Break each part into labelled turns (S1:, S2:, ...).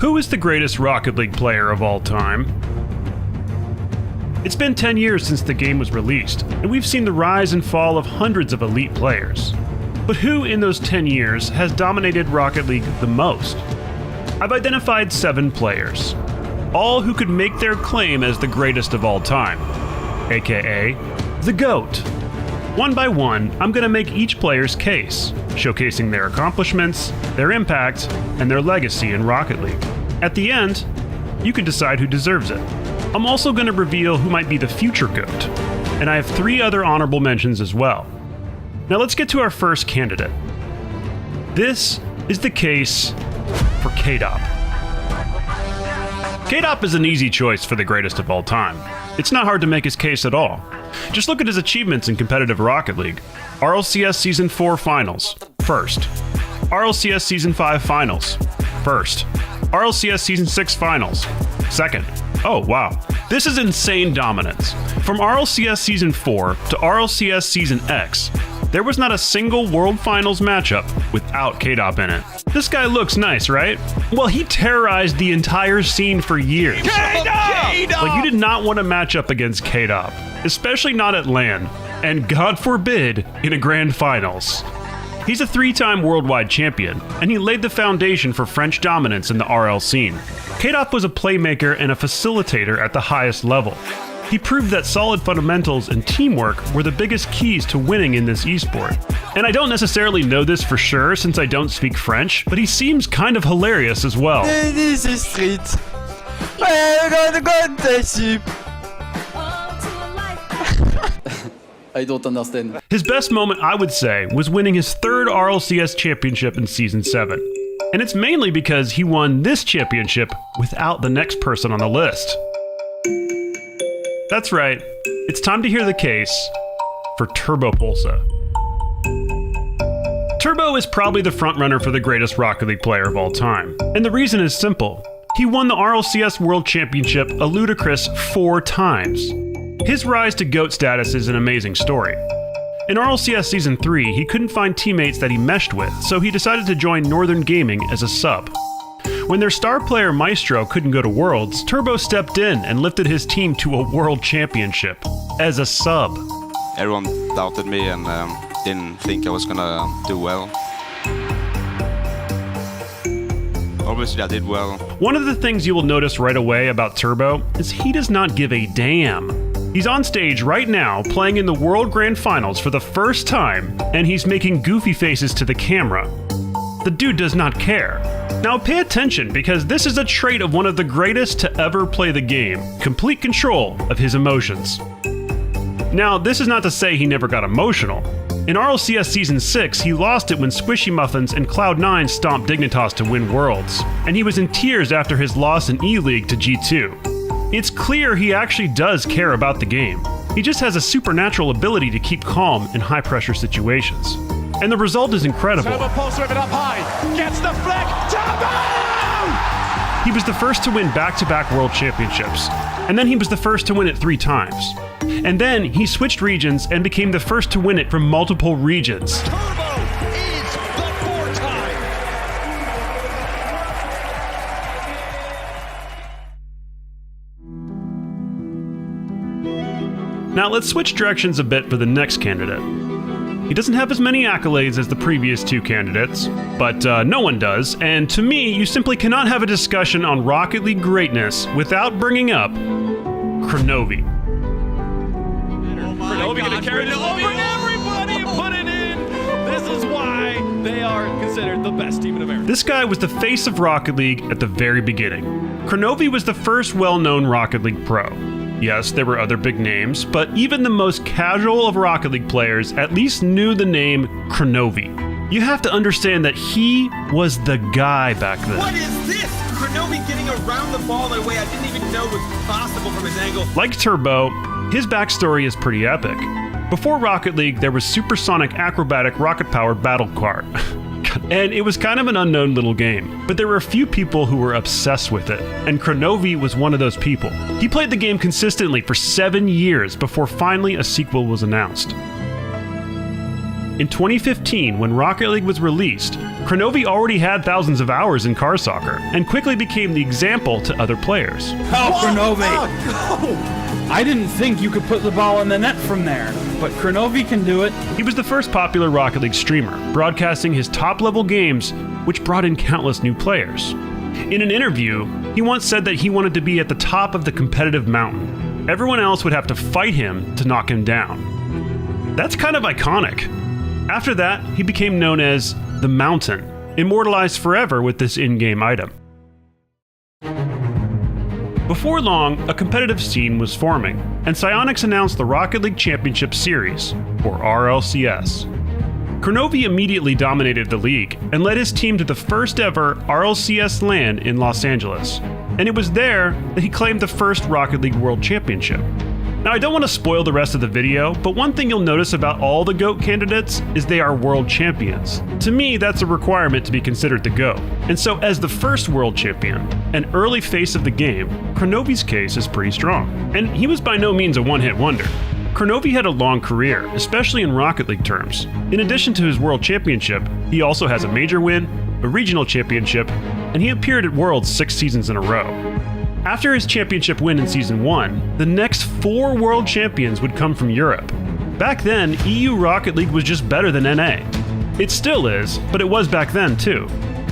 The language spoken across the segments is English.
S1: Who is the greatest Rocket League player of all time? It's been 10 years since the game was released, and we've seen the rise and fall of hundreds of elite players. But who in those 10 years has dominated Rocket League the most? I've identified 7 players, all who could make their claim as the greatest of all time, aka the GOAT. One by one, I'm going to make each player's case, showcasing their accomplishments, their impact, and their legacy in Rocket League. At the end, you can decide who deserves it. I'm also going to reveal who might be the future GOAT, and I have 3 other honorable mentions as well. Now let's get to our first candidate. This is the case for K-Dop. K-Dop is an easy choice for the greatest of all time. It's not hard to make his case at all. Just look at his achievements in competitive Rocket League. RLCS Season 4 Finals, first. RLCS Season 5 Finals, first. RLCS Season 6 Finals, second. Oh, wow. This is insane dominance. From RLCS Season 4 to RLCS Season X, there was not a single World Finals matchup without K-Dop in it. This guy looks nice, right? Well, he terrorized the entire scene for years.
S2: K-Dop!
S1: But you did not want to match up against K-Dop, especially not at LAN, and God forbid, in a Grand Finals. He's a 3-time worldwide champion, and he laid the foundation for French dominance in the RL scene. K-Dop was a playmaker and a facilitator at the highest level. He proved that solid fundamentals and teamwork were the biggest keys to winning in this esport. And I don't necessarily know this for sure since I don't speak French, but he seems kind of hilarious as well.
S2: This is street. We're gonna go to sheep. I don't understand.
S1: His best moment, I would say, was winning his 3rd RLCS championship in Season 7. And it's mainly because he won this championship without the next person on the list. That's right, it's time to hear the case for Turbo Pulsa. Turbo is probably the frontrunner for the greatest Rocket League player of all time. And the reason is simple. He won the RLCS World Championship a ludicrous 4 times. His rise to GOAT status is an amazing story. In RLCS Season 3, he couldn't find teammates that he meshed with, so he decided to join Northern Gaming as a sub. When their star player Maestro couldn't go to Worlds, Turbo stepped in and lifted his team to a World Championship as a sub.
S3: Everyone doubted me and didn't think I was gonna do well. Obviously I did well.
S1: One of the things you will notice right away about Turbo is he does not give a damn. He's on stage right now playing in the World Grand Finals for the first time, and he's making goofy faces to the camera. The dude does not care. Now pay attention, because this is a trait of one of the greatest to ever play the game: complete control of his emotions. Now, this is not to say he never got emotional. In RLCS Season 6, he lost it when Squishy Muffins and Cloud9 stomped Dignitas to win Worlds, and he was in tears after his loss in E-League to G2. It's clear he actually does care about the game. He just has a supernatural ability to keep calm in high-pressure situations. And the result is incredible.
S4: Turbo Pulsa ripping up high, gets the flick, Turbo!
S1: He was the first to win back-to-back World Championships, and then he was the first to win it 3 times. And then he switched regions and became the first to win it from multiple regions.
S4: Turbo is the 4-time!
S1: Now let's switch directions a bit for the next candidate. He doesn't have as many accolades as the previous 2 candidates, but no one does, and to me, you simply cannot have a discussion on Rocket League greatness without bringing up Kronovi.
S4: Kronovi gonna carry it over everybody and put it in! This is why they are considered the best team in America.
S1: This guy was the face of Rocket League at the very beginning. Kronovi was the first well-known Rocket League pro. Yes, there were other big names, but even the most casual of Rocket League players at least knew the name Kronovi. You have to understand that he was the guy back then.
S5: What is this? Kronovi getting around the ball in a way I didn't even know was possible from his angle.
S1: Like Turbo, his backstory is pretty epic. Before Rocket League, there was supersonic acrobatic rocket-powered battle cart. And it was kind of an unknown little game, but there were a few people who were obsessed with it, and Kronovi was one of those people. He played the game consistently for 7 years before finally a sequel was announced. In 2015, when Rocket League was released, Kronovi already had thousands of hours in car soccer and quickly became the example to other players.
S6: Oh, Kronovi! I didn't think you could put the ball in the net from there, but Kronovi can do it.
S1: He was the first popular Rocket League streamer, broadcasting his top-level games, which brought in countless new players. In an interview, he once said that he wanted to be at the top of the competitive mountain. Everyone else would have to fight him to knock him down. That's kind of iconic. After that, he became known as the Mountain, immortalized forever with this in-game item. Before long, a competitive scene was forming, and Psyonix announced the Rocket League Championship Series, or RLCS. Kronovi immediately dominated the league and led his team to the first ever RLCS LAN in Los Angeles, and it was there that he claimed the first Rocket League World Championship. Now, I don't want to spoil the rest of the video, but one thing you'll notice about all the GOAT candidates is they are world champions. To me, that's a requirement to be considered the GOAT. And so, as the first world champion, an early face of the game, Kronovi's case is pretty strong. And he was by no means a one-hit wonder. Kronovi had a long career, especially in Rocket League terms. In addition to his world championship, he also has a major win, a regional championship, and he appeared at Worlds 6 seasons in a row. After his championship win in Season 1, the next 4 world champions would come from Europe. Back then, EU Rocket League was just better than NA. It still is, but it was back then too.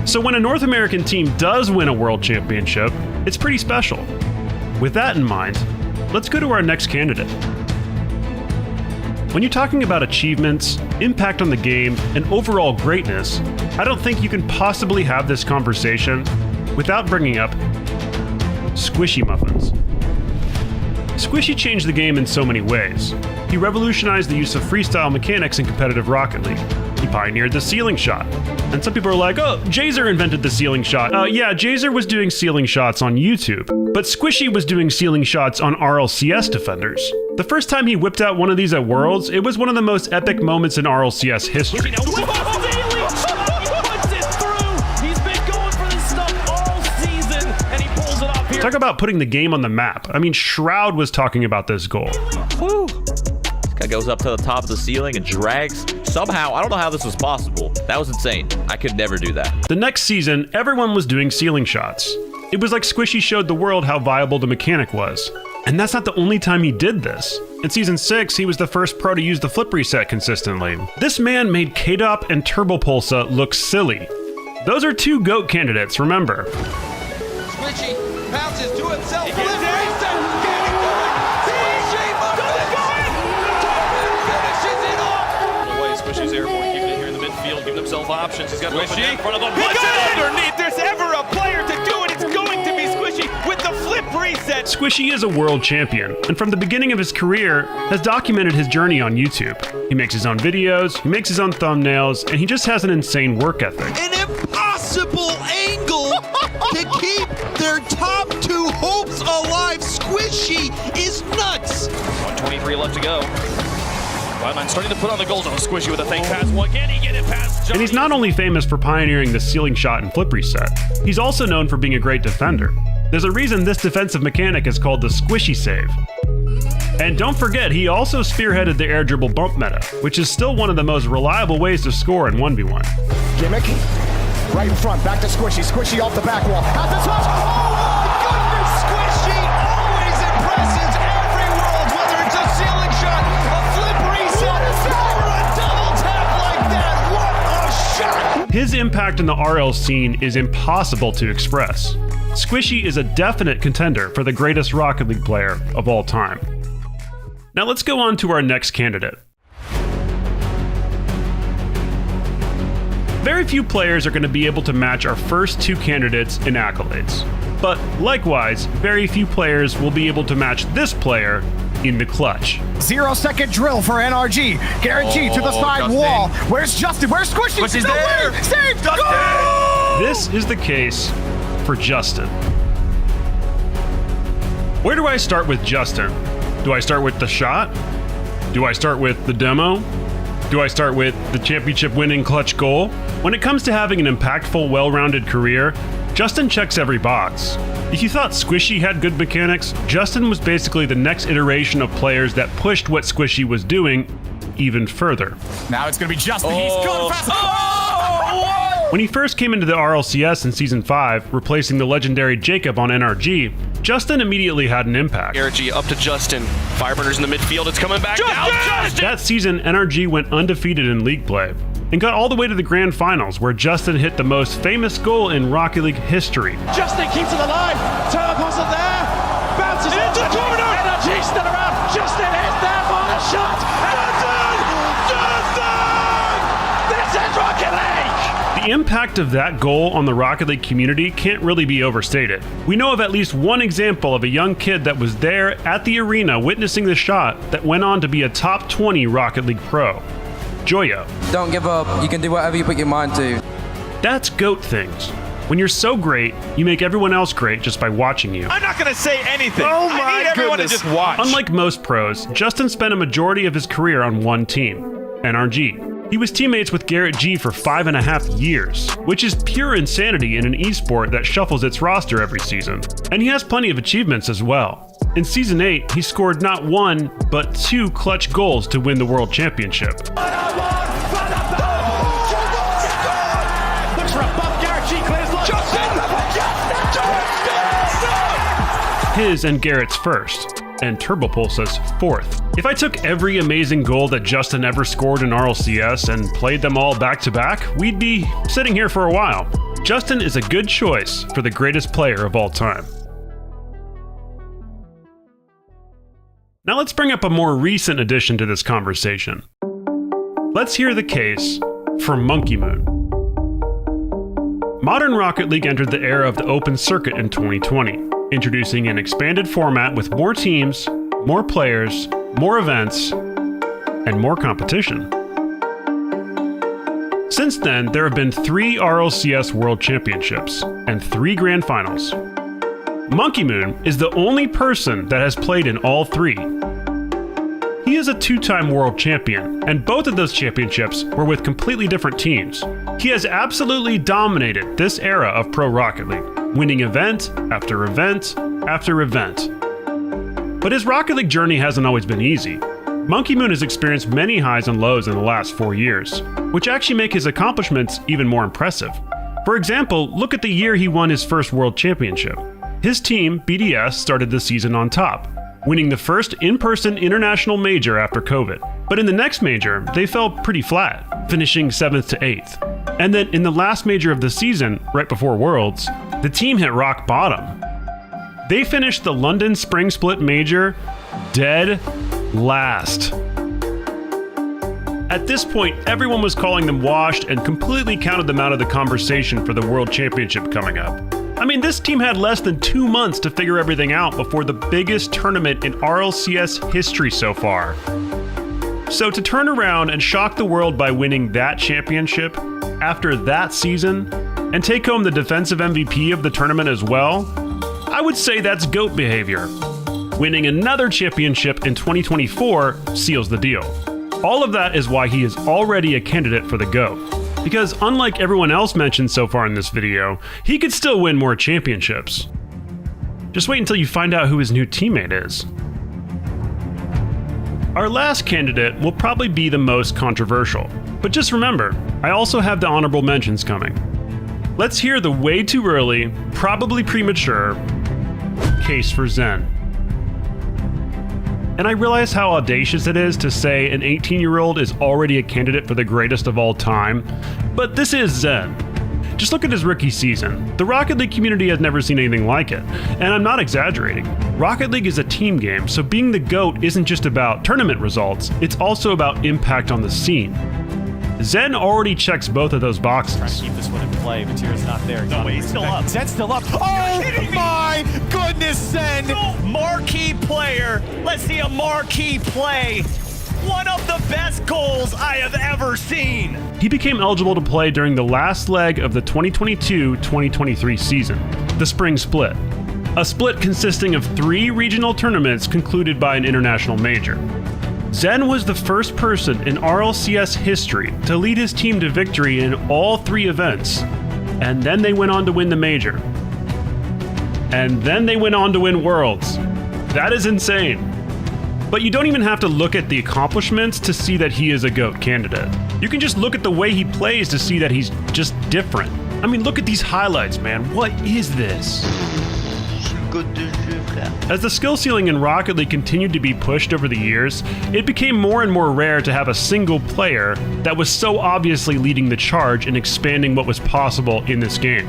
S1: So when a North American team does win a world championship, it's pretty special. With that in mind, let's go to our next candidate. When you're talking about achievements, impact on the game, and overall greatness, I don't think you can possibly have this conversation without bringing up Squishy Muffins. Squishy changed the game in so many ways. He revolutionized the use of freestyle mechanics in competitive Rocket League. He pioneered the ceiling shot. And some people are like, oh, Jazer invented the ceiling shot. Yeah, Jazer was doing ceiling shots on YouTube, but Squishy was doing ceiling shots on RLCS defenders. The first time he whipped out one of these at Worlds, it was one of the most epic moments in RLCS history. Talk about putting the game on the map. I mean, Shroud was talking about this goal.
S7: Woo! This guy goes up to the top of the ceiling and drags. Somehow, I don't know how this was possible. That was insane. I could never do that.
S1: The next season, everyone was doing ceiling shots. It was like Squishy showed the world how viable the mechanic was. And that's not the only time he did this. In Season 6, he was the first pro to use the flip reset consistently. This man made K-Dop and Turbopulsa look silly. Those are 2 GOAT candidates, remember.
S5: Squishy bounces to himself.
S4: He gets it. Get it going.
S5: Squishy finishes it off.
S4: Away, Squishy's airborne, keeping it here in the midfield, giving himself options. He's got
S5: Squishy.
S4: in front of him.
S5: He
S4: Puts
S5: got
S4: it
S5: it
S4: underneath.
S5: underneath. There's ever a player to do it, it's going to be Squishy with the flip reset.
S1: Squishy is a world champion, and from the beginning of his career, has documented his journey on YouTube. He makes his own videos, he makes his own thumbnails, and he just has an insane work ethic.
S8: An impossible angle to keep their top 2 hopes alive. Squishy is nuts.
S4: 1:23 left to go. Wildline starting to put on the goals on Squishy with a fake pass. Well, can he get it past Johnny?
S1: And he's not only famous for pioneering the ceiling shot and flip reset, he's also known for being a great defender. There's a reason this defensive mechanic is called the Squishy save. And don't forget, he also spearheaded the air dribble bump meta, which is still one of the most reliable ways to score in 1v1.
S9: Gimmick, right in front, back to Squishy. Squishy off the back wall. Out the touch. Oh my goodness! Squishy always impresses every world, whether it's a ceiling shot, a flip reset, or a double tap like that. What a shot!
S1: His impact in the RL scene is impossible to express. Squishy is a definite contender for the greatest Rocket League player of all time. Now let's go on to our next candidate. Very few players are going to be able to match our first 2 candidates in accolades. But likewise, very few players will be able to match this player in the clutch.
S9: 0-second drill for NRG. Guaranteed to the side
S5: Justin.
S9: wall. Where's Justin? Where's Squishy?
S5: Squishy's
S9: No
S5: there.
S9: way. Save.
S5: Justin.
S9: Go!
S1: This is the case for Justin. Where do I start with Justin? Do I start with the shot? Do I start with the demo? Do I start with the championship winning clutch goal? When it comes to having an impactful, well-rounded career, Justin checks every box. If you thought Squishy had good mechanics, Justin was basically the next iteration of players that pushed what Squishy was doing even further.
S9: Now it's going to be Justin. He's going fast.
S5: Oh, what
S1: When he first came into the RLCS in Season 5, replacing the legendary Jacob on NRG, Justin immediately had an impact.
S10: Garrett G up to Justin. Fireburners in the midfield. It's coming back down. Justin!
S1: That season, NRG went undefeated in league play and got all the way to the grand finals, where Justin hit the most famous goal in Rocket League history.
S9: Justin keeps it alive. Turbo's in there. Bounces into the corner. Energy still around. Justin is there for the shot. Justin! This is Rocket League!
S1: The impact of that goal on the Rocket League community can't really be overstated. We know of at least one example of a young kid that was there at the arena witnessing the shot that went on to be a top 20 Rocket League pro. Joyo.
S2: Don't give up. You can do whatever you put your mind to.
S1: That's GOAT things. When you're so great, you make everyone else great just by watching you.
S5: I'm not going to say anything.
S10: Oh
S5: I
S10: my
S5: need everyone
S10: goodness.
S5: to just watch.
S1: Unlike most pros, Justin spent a majority of his career on one team, NRG. He was teammates with Garrett G for 5.5 years, which is pure insanity in an esport that shuffles its roster every season. And he has plenty of achievements as well. In Season 8, he scored not one, but 2 clutch goals to win the World Championship. His and Garrett's first, and Turbo Pulse's fourth. If I took every amazing goal that Justin ever scored in RLCS and played them all back to back, we'd be sitting here for a while. Justin is a good choice for the greatest player of all time. Now let's bring up a more recent addition to this conversation. Let's hear the case for Monkey Moon. Modern Rocket League entered the era of the open circuit in 2020, introducing an expanded format with more teams, more players, more events, and more competition. Since then, there have been 3 RLCS World Championships and 3 Grand Finals. Monkey Moon is the only person that has played in all 3. He is a 2-time world champion, and both of those championships were with completely different teams. He has absolutely dominated this era of Pro Rocket League, winning event after event after event. But his Rocket League journey hasn't always been easy. Monkey Moon has experienced many highs and lows in the last 4 years, which actually make his accomplishments even more impressive. For example, look at the year he won his first World Championship. His team, BDS, started the season on top, winning the first in-person international major after COVID. But in the next major, they fell pretty flat, finishing 7th to 8th. And then in the last major of the season, right before Worlds, the team hit rock bottom. They finished the London Spring Split Major dead last. At this point, everyone was calling them washed and completely counted them out of the conversation for the World Championship coming up. I mean, this team had less than 2 months to figure everything out before the biggest tournament in RLCS history so far. So to turn around and shock the world by winning that championship after that season and take home the defensive MVP of the tournament as well, I would say that's GOAT behavior. Winning another championship in 2024 seals the deal. All of that is why he is already a candidate for the GOAT. Because unlike everyone else mentioned so far in this video, he could still win more championships. Just wait until you find out who his new teammate is. Our last candidate will probably be the most controversial, but just remember, I also have the honorable mentions coming. Let's hear the way too early, probably premature, case for Zen. And I realize how audacious it is to say an 18-year-old is already a candidate for the greatest of all time, but this is Zen. Just look at his rookie season. The Rocket League community has never seen anything like it, and I'm not exaggerating. Rocket League is a team game, so being the GOAT isn't just about tournament results, it's also about impact on the scene. Zen already checks both of those boxes.
S5: Trying to keep this one in play. Material's not there.
S4: No, he's still up.
S5: Zen's still up. Oh my goodness, Zen!
S4: Marquee player. Let's see a marquee play. One of the best goals I have ever seen.
S1: He became eligible to play during the last leg of the 2022-2023 season, the Spring Split. A split consisting of 3 regional tournaments concluded by an international major. Zen was the first person in RLCS history to lead his team to victory in all 3 events, and then they went on to win the major. And then they went on to win Worlds. That is insane. But you don't even have to look at the accomplishments to see that he is a GOAT candidate. You can just look at the way he plays to see that he's just different. I mean, look at these highlights, man. What is this? As the skill ceiling in Rocket League continued to be pushed over the years, it became more and more rare to have a single player that was so obviously leading the charge in expanding what was possible in this game.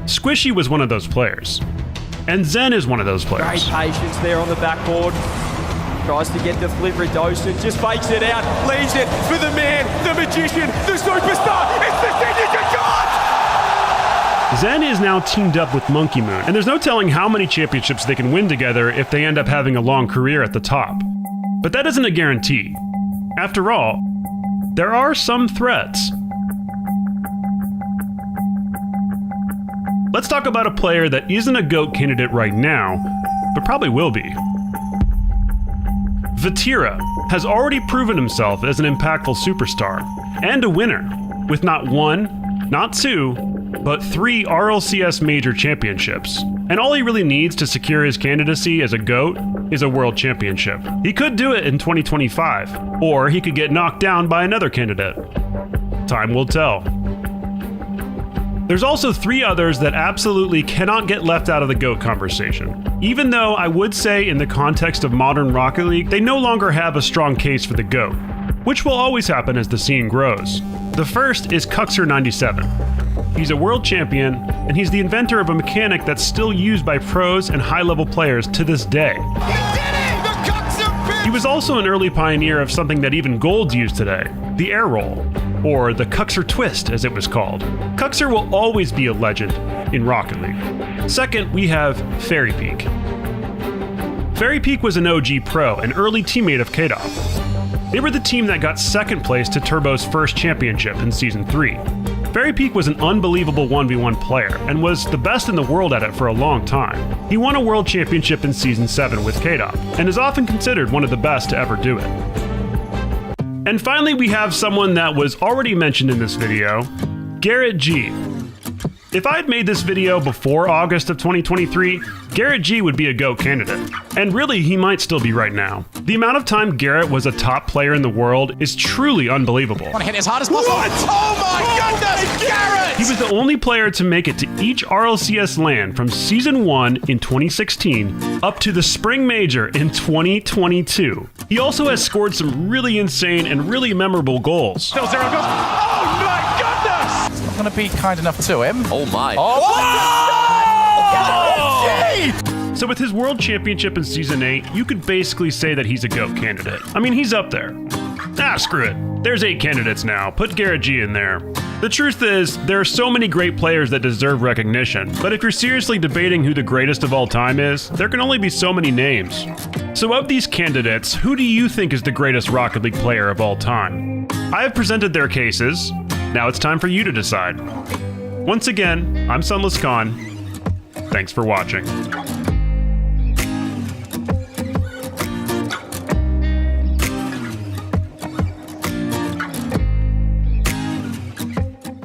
S1: Squishy was one of those players. And Zen is one of those players.
S2: Great patience there on the backboard. Tries to get the flip Redoshin, just fakes it out, leaves it for the man, the magician, the superstar. It's the signature shot!
S1: Zen is now teamed up with Monkey Moon, and there's no telling how many championships they can win together if they end up having a long career at the top. But that isn't a guarantee. After all, there are some threats. Let's talk about a player that isn't a GOAT candidate right now, but probably will be. Vatira has already proven himself as an impactful superstar and a winner, with not one, not two, but 3 RLCS major championships. And all he really needs to secure his candidacy as a GOAT is a world championship. He could do it in 2025, or he could get knocked down by another candidate. Time will tell. There's also 3 others that absolutely cannot get left out of the GOAT conversation. Even though I would say in the context of modern Rocket League, they no longer have a strong case for the GOAT, which will always happen as the scene grows. The first is Cuxer97. He's a world champion, and he's the inventor of a mechanic that's still used by pros and high-level players to this day. He was also an early pioneer of something that even Golds use today, the air roll, or the Cuxer twist as it was called. Cuxer will always be a legend in Rocket League. Second, we have Fairy Peak. Fairy Peak was an OG pro, an early teammate of K-Dop. They were the team that got second place to Turbo's first championship in Season 3. Fairy Peak was an unbelievable 1v1 player and was the best in the world at it for a long time. He won a world championship in Season 7 with K-Dop and is often considered one of the best to ever do it. And finally, we have someone that was already mentioned in this video, Garrett G. If I had made this video before August of 2023, Garrett G would be a GOAT candidate. And really, he might still be right now. The amount of time Garrett was a top player in the world is truly unbelievable.
S9: Want to hit as hard as possible. What? Oh my goodness, Garrett!
S1: He was the only player to make it to each RLCS LAN from Season 1 in 2016 up to the Spring Major in 2022. He also has scored some really insane and really memorable goals.
S9: Still 0 goals. Oh my goodness! I'm going to be kind enough to him.
S7: Oh my.
S9: Oh!
S1: So with his world championship in Season 8, you could basically say that he's a GOAT candidate. I mean, he's up there. Screw it. There's 8 candidates now. Put Garrett G in there. The truth is, there are so many great players that deserve recognition, but if you're seriously debating who the greatest of all time is, there can only be so many names. So of these candidates, who do you think is the greatest Rocket League player of all time? I have presented their cases. Now it's time for you to decide. Once again, I'm Sunless Khan. Thanks for watching.